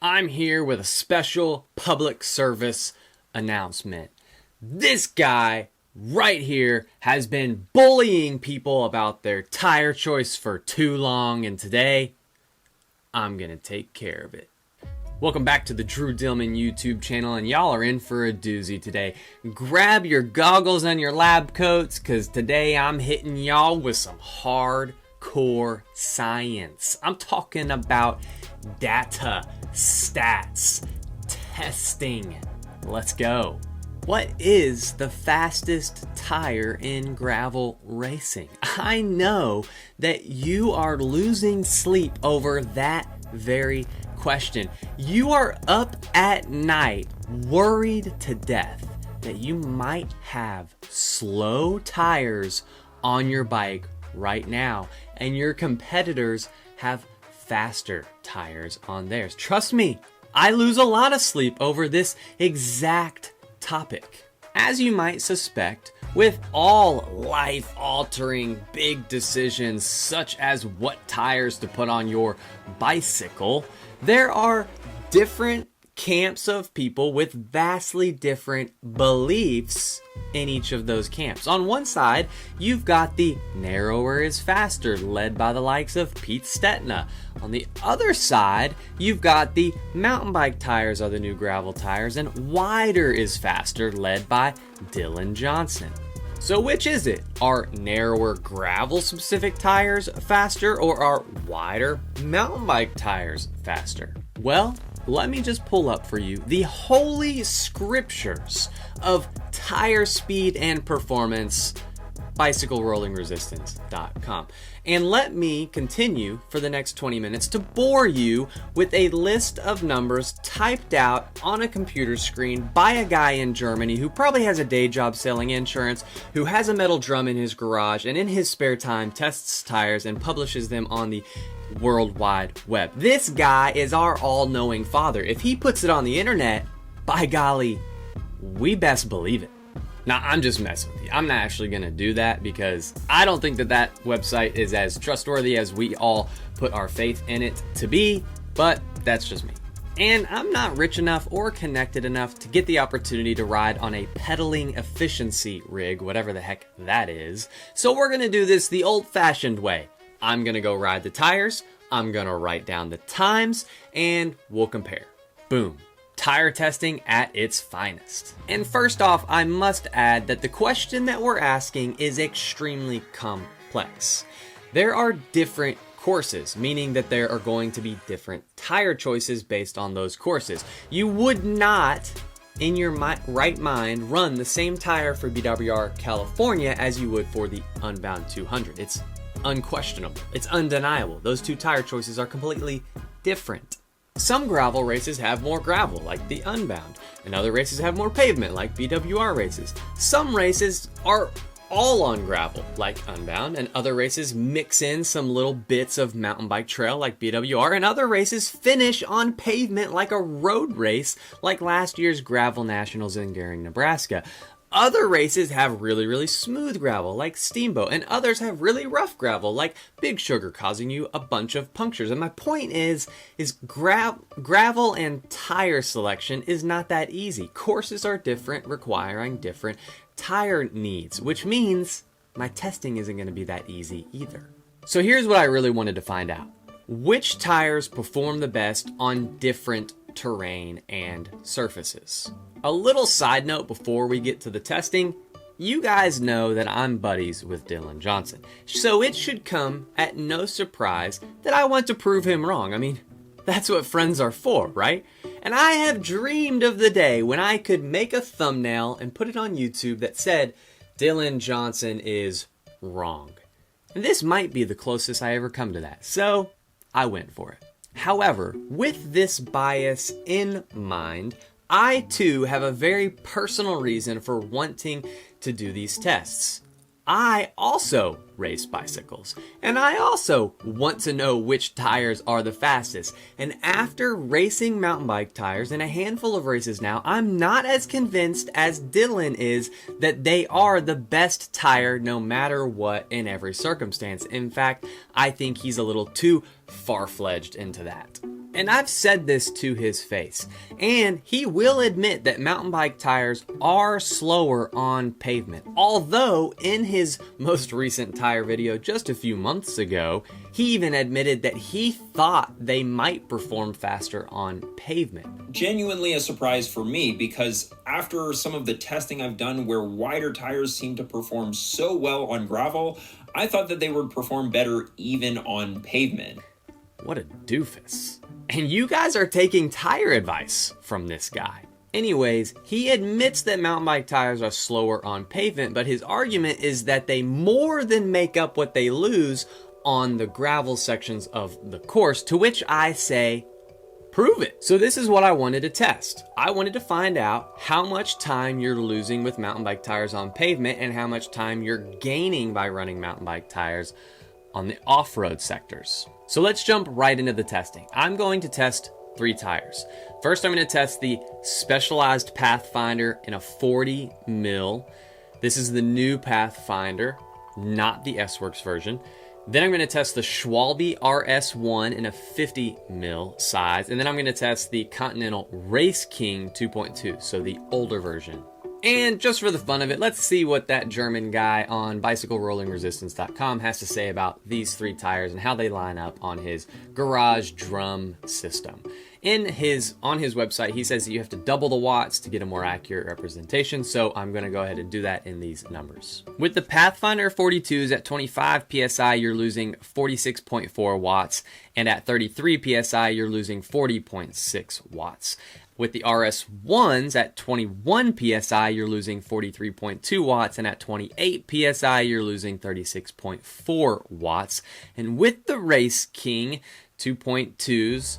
I'm here with a special public service announcement. This guy right here has been bullying people about their tire choice for too long, and today I'm gonna take care of it. Welcome back to the Drew Dillman YouTube channel, and y'all are in for a doozy today. Grab your goggles and your lab coats, cause today I'm hitting y'all with some hardcore science. I'm talking about data, stats, testing. Let's go. What is the fastest tire in gravel racing? I know that you are losing sleep over that very question. You are up at night worried to death that you might have slow tires on your bike right now, and your competitors have faster tires on theirs. Trust me, I lose a lot of sleep over this exact topic. As you might suspect, with all life-altering big decisions such as what tires to put on your bicycle, there are different camps of people with vastly different beliefs in each of those camps. On one side, you've got the narrower is faster, led by the likes of Pete Stetina. On the other side, you've got the mountain bike tires are the new gravel tires, and wider is faster, led by Dylan Johnson. So which is it? Are narrower gravel-specific tires faster, or are wider mountain bike tires faster? Well, let me just pull up for you the holy scriptures of tire speed and performance, bicyclerolling-resistance.com. And let me continue for the next 20 minutes to bore you with a list of numbers typed out on a computer screen by a guy in Germany who probably has a day job selling insurance, who has a metal drum in his garage, and in his spare time tests tires and publishes them on the World Wide Web. This guy is our all-knowing father. If he puts it on the internet, by golly, we best believe it. Now, I'm just messing with you. I'm not actually going to do that because I don't think that that website is as trustworthy as we all put our faith in it to be, but that's just me. And I'm not rich enough or connected enough to get the opportunity to ride on a pedaling efficiency rig, whatever the heck that is. So we're going to do this the old-fashioned way. I'm going to go ride the tires, I'm going to write down the times, and we'll compare. Boom. Tire testing at its finest. And first off, I must add that the question that we're asking is extremely complex. There are different courses, meaning that there are going to be different tire choices based on those courses. You would not, in your right mind, run the same tire for BWR California as you would for the Unbound 200. It's unquestionable. It's undeniable. Those two tire choices are completely different. Some gravel races have more gravel, like the Unbound, and other races have more pavement, like BWR races. Some races are all on gravel, like Unbound, and other races mix in some little bits of mountain bike trail, like BWR, and other races finish on pavement, like a road race, like last year's Gravel Nationals in Gering, Nebraska. Other races have really smooth gravel, like Steamboat, and others have really rough gravel, like Big Sugar, causing you a bunch of punctures. And my point is gravel and tire selection is not that easy. Courses are different, requiring different tire needs, which means my testing isn't going to be that easy either. So here's what I really wanted to find out. Which tires perform the best on different terrain and surfaces? A little side note before we get to the testing, you guys know that I'm buddies with Dylan Johnson, so it should come at no surprise that I want to prove him wrong. I mean, that's what friends are for, right? And I have dreamed of the day when I could make a thumbnail and put it on YouTube that said, Dylan Johnson is wrong. And this might be the closest I ever come to that, so I went for it. However, with this bias in mind, I too have a very personal reason for wanting to do these tests. I also race bicycles, and I also want to know which tires are the fastest. And after racing mountain bike tires in a handful of races now, I'm not as convinced as Dylan is that they are the best tire no matter what in every circumstance. In fact, I think he's a little too far-fledged into that. And I've said this to his face, and he will admit that mountain bike tires are slower on pavement. Although in his most recent tire video just a few months ago, he even admitted that he thought they might perform faster on pavement. Genuinely a surprise for me, because after some of the testing I've done where wider tires seem to perform so well on gravel, I thought that they would perform better even on pavement. What a doofus. And you guys are taking tire advice from this guy. Anyways, he admits that mountain bike tires are slower on pavement, but his argument is that they more than make up what they lose on the gravel sections of the course, to which I say, prove it. So this is what I wanted to test. I wanted to find out how much time you're losing with mountain bike tires on pavement and how much time you're gaining by running mountain bike tires on the off-road sectors. So let's jump right into the testing. I'm going to test 3 tires. First, I'm going to test the Specialized Pathfinder in a 40 mil. This is the new Pathfinder, not the S-Works version. Then I'm going to test the Schwalbe RS1 in a 50 mil size. And then I'm going to test the Continental Race King 2.2, so the older version. And just for the fun of it, let's see what that German guy on bicyclerollingresistance.com has to say about these 3 tires and how they line up on his garage drum system. On his website, he says that you have to double the watts to get a more accurate representation, so I'm going to go ahead and do that in these numbers. With the Pathfinder 42s at 25 psi, you're losing 46.4 watts, and at 33 psi, you're losing 40.6 watts. With the RS1s at 21 psi, you're losing 43.2 watts, and at 28 psi, you're losing 36.4 watts. And with the Race King 2.2s,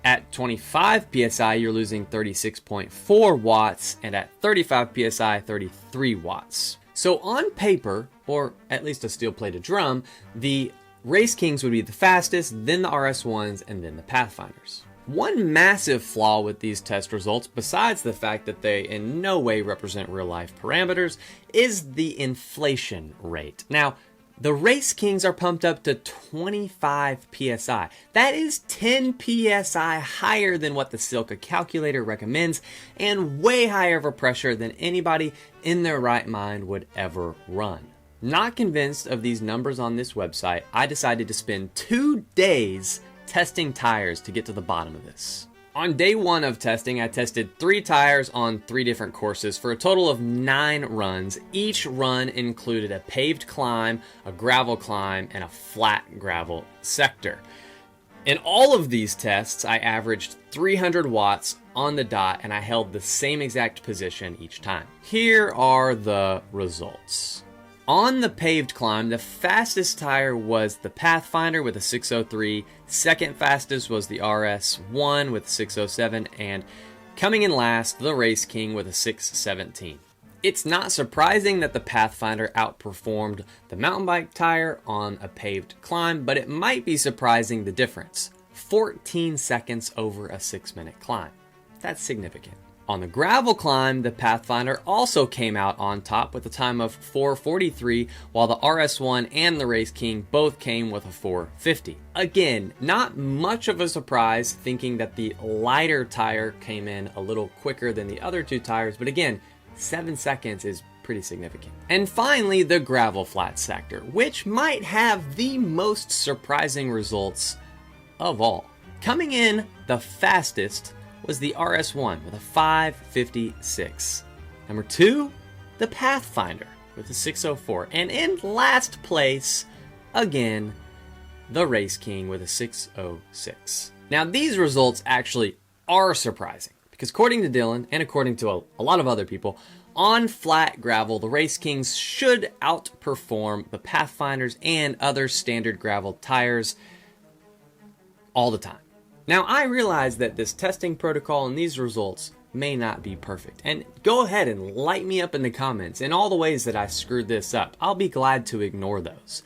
at 25 psi, you're losing 36.4 watts, and at 35 psi, 33 watts. So on paper, or at least a steel-plated drum, the Race Kings would be the fastest, then the RS1s, and then the Pathfinders. One massive flaw with these test results, besides the fact that they in no way represent real-life parameters, is the inflation rate. Now, the Race Kings are pumped up to 25 psi. That is 10 psi higher than what the SILCA calculator recommends, and way higher of a pressure than anybody in their right mind would ever run. Not convinced of these numbers on this website, I decided to spend 2 days testing tires to get to the bottom of this. On day 1 of testing, I tested 3 tires on 3 different courses for a total of 9 runs. Each run included a paved climb, a gravel climb, and a flat gravel sector. In all of these tests, I averaged 300 watts on the dot, and I held the same exact position each time. Here are the results. On the paved climb, the fastest tire was the Pathfinder with a 603, second fastest was the RS1 with 607, and coming in last, the Race King with a 617. It's not surprising that the Pathfinder outperformed the mountain bike tire on a paved climb, but it might be surprising the difference. 14 seconds over a 6-minute climb. That's significant. On the gravel climb, the Pathfinder also came out on top with a time of 4:43, while the RS1 and the Race King both came with a 4:50. Again, not much of a surprise, thinking that the lighter tire came in a little quicker than the other 2 tires, but again, 7 seconds is pretty significant. And finally, the gravel flat sector, which might have the most surprising results of all. Coming in the fastest was the RS1 with a 5:56. Number 2, the Pathfinder with a 6:04. And in last place, again, the Race King with a 6:06. Now these results actually are surprising, because according to Dylan, and according to a lot of other people, on flat gravel, the Race Kings should outperform the Pathfinders and other standard gravel tires all the time. Now, I realize that this testing protocol and these results may not be perfect, and go ahead and light me up in the comments in all the ways that I screwed this up. I'll be glad to ignore those.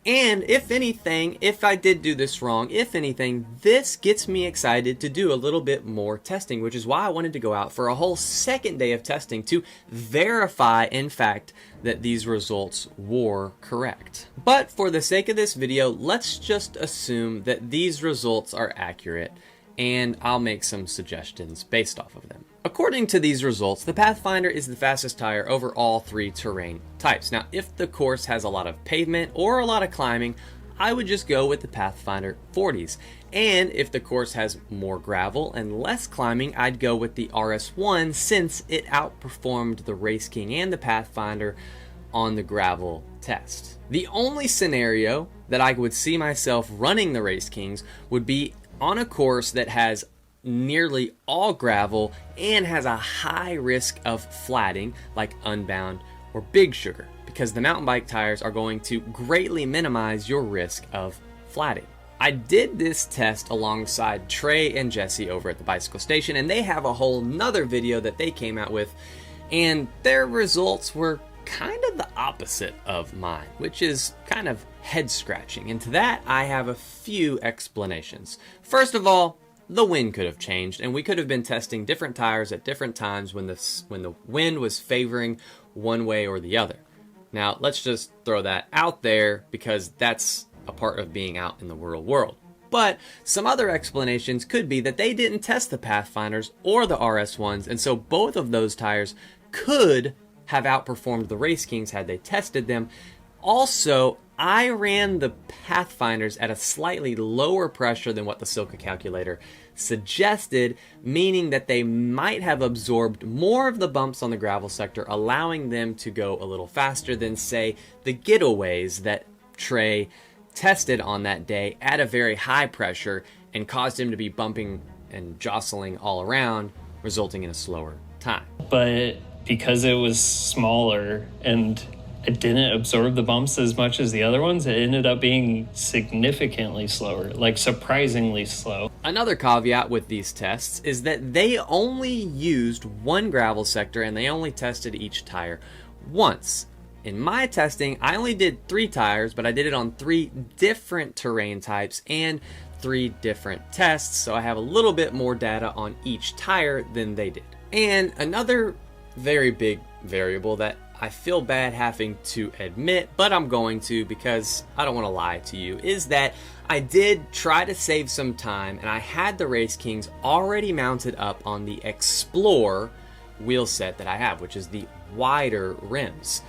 And if anything, if I did do this wrong, if anything, this gets me excited to do a little bit more testing, which is why I wanted to go out for a whole second day of testing to verify, in fact, that these results were correct. But for the sake of this video, let's just assume that these results are accurate and I'll make some suggestions based off of them. According to these results, the Pathfinder is the fastest tire over all 3 terrain types. Now, if the course has a lot of pavement or a lot of climbing, I would just go with the Pathfinder 40s. And if the course has more gravel and less climbing, I'd go with the RS1 since it outperformed the Race King and the Pathfinder on the gravel test. The only scenario that I would see myself running the Race Kings would be on a course that has nearly all gravel and has a high risk of flatting, like Unbound or Big Sugar, because the mountain bike tires are going to greatly minimize your risk of flatting. I did this test alongside Trey and Jesse over at the bicycle station, and they have a whole nother video that they came out with, and their results were kind of the opposite of mine, which is kind of head scratching. And to that, I have a few explanations. First of all, the wind could have changed, and we could have been testing different tires at different times when the wind was favoring one way or the other. Now, let's just throw that out there because that's a part of being out in the real world. But some other explanations could be that they didn't test the Pathfinders or the RS1s, and so both of those tires could have outperformed the Race Kings had they tested them. Also, I ran the Pathfinders at a slightly lower pressure than what the SILCA calculator suggested, meaning that they might have absorbed more of the bumps on the gravel sector, allowing them to go a little faster than, say, the Getaways that Trey tested on that day at a very high pressure and caused him to be bumping and jostling all around, resulting in a slower time. But because it was smaller and it didn't absorb the bumps as much as the other ones, it ended up being significantly slower, like surprisingly slow. Another caveat with these tests is that they only used one gravel sector and they only tested each tire once. In my testing, I only did 3 tires, but I did it on 3 different terrain types and 3 different tests, so I have a little bit more data on each tire than they did. And another very big variable that I feel bad having to admit, but I'm going to because I don't want to lie to you, is that I did try to save some time and I had the Race Kings already mounted up on the Explore wheel set that I have, which is the wider rims.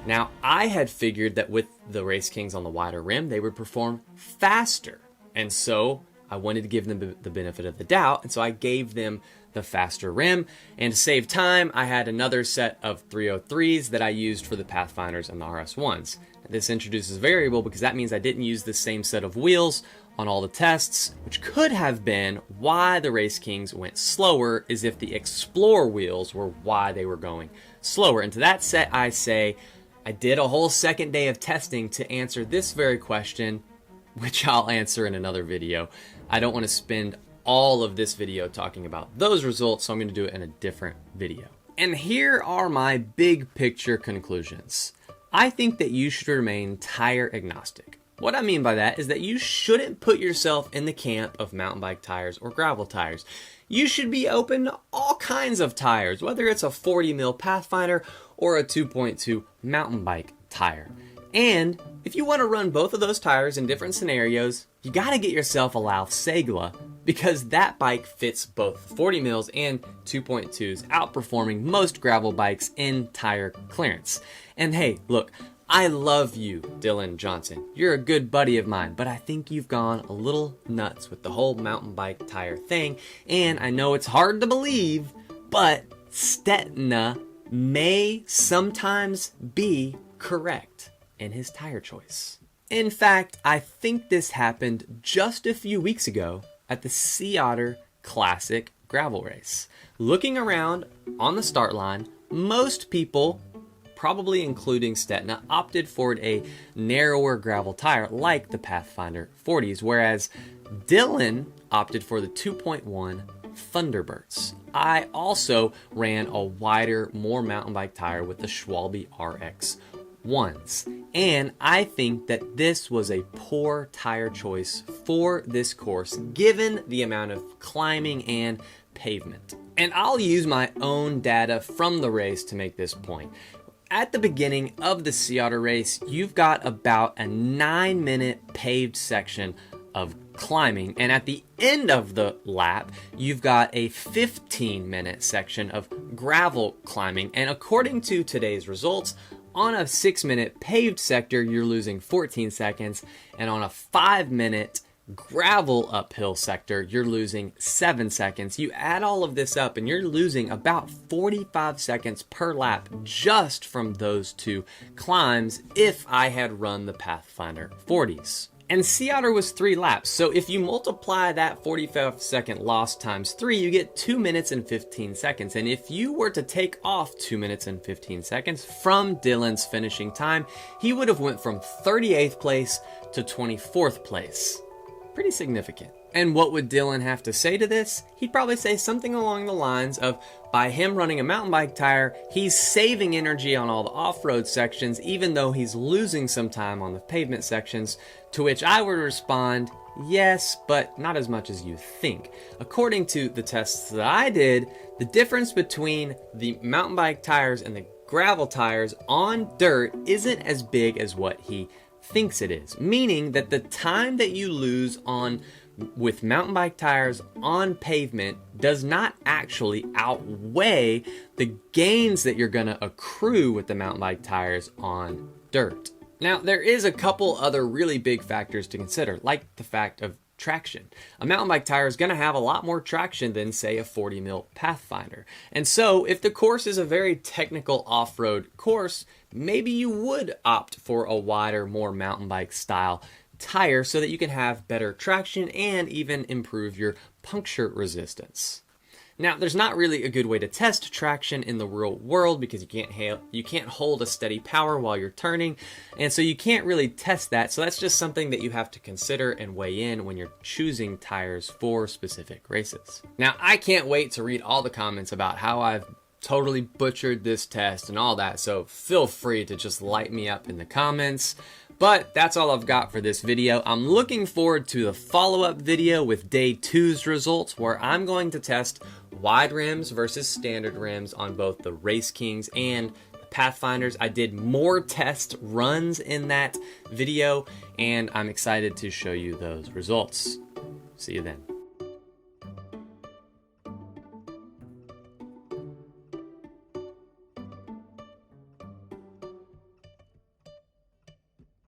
Now, I had figured that with the Race Kings on the wider rim, they would perform faster. And so I wanted to give them the benefit of the doubt, and so I gave them the faster rim. And to save time, I had another set of 303s that I used for the Pathfinders and the RS1s. This introduces a variable because that means I didn't use the same set of wheels on all the tests, which could have been why the Race Kings went slower, is if the Explore wheels were why they were going slower. And to that set, I say, I did a whole second day of testing to answer this very question, which I'll answer in another video. I don't want to spend all of this video talking about those results, so I'm going to do it in a different video. And here are my big picture conclusions. I think that you should remain tire agnostic. What I mean by that is that you shouldn't put yourself in the camp of mountain bike tires or gravel tires. You should be open to all kinds of tires, whether it's a 40 mil Pathfinder or a 2.2 mountain bike tire. And if you want to run both of those tires in different scenarios, you got to get yourself a Lauf Segla, because that bike fits both 40 mils and 2.2s, outperforming most gravel bikes in tire clearance. And hey, look, I love you, Dylan Johnson. You're a good buddy of mine, but I think you've gone a little nuts with the whole mountain bike tire thing. And I know it's hard to believe, but Stetina may sometimes be correct in his tire choice. In fact, I think this happened just a few weeks ago at the Sea Otter Classic gravel race. Looking around on the start line, most people, probably including Stetina, opted for a narrower gravel tire like the Pathfinder 40s, whereas Dylan opted for the 2.1 Thunderbirds. I also ran a wider, more mountain bike tire with the Schwalbe RX ones. And I think that this was a poor tire choice for this course, given the amount of climbing and pavement. And I'll use my own data from the race to make this point. At the beginning of the Sea Otter race, you've got about a 9-minute paved section of climbing, and at the end of the lap you've got a 15-minute section of gravel climbing. And according to today's results, on a 6-minute paved sector you're losing 14 seconds, and on a 5-minute gravel uphill sector you're losing 7 seconds. You add all of this up and you're losing about 45 seconds per lap just from those two climbs if I had run the Pathfinder 40s. And Sea Otter was 3 laps, so if you multiply that 45-second loss times 3, you get 2 minutes and 15 seconds. And if you were to take off 2 minutes and 15 seconds from Dylan's finishing time, he would have went from 38th place to 24th place. Pretty significant. And what would Dylan have to say to this? He'd probably say something along the lines of, by him running a mountain bike tire, he's saving energy on all the off-road sections, even though he's losing some time on the pavement sections, to which I would respond, yes, but not as much as you think. According to the tests that I did, the difference between the mountain bike tires and the gravel tires on dirt isn't as big as what he thinks it is, meaning that the time that you lose with mountain bike tires on pavement does not actually outweigh the gains that you're going to accrue with the mountain bike tires on dirt. Now, there is a couple other really big factors to consider, like the fact of traction. A mountain bike tire is going to have a lot more traction than, say, a 40 mil Pathfinder. And so if the course is a very technical off-road course, maybe you would opt for a wider, more mountain bike style tire so that you can have better traction and even improve your puncture resistance. Now, there's not really a good way to test traction in the real world because you can't hold a steady power while you're turning, and so you can't really test that. So that's just something that you have to consider and weigh in when you're choosing tires for specific races. Now, I can't wait to read all the comments about how I've totally butchered this test and all that, so feel free to just light me up in the comments. But that's all I've got for this video. I'm looking forward to the follow-up video with day 2's results, where I'm going to test wide rims versus standard rims on both the Race Kings and the Pathfinders. I did more test runs in that video, and I'm excited to show you those results. See you then.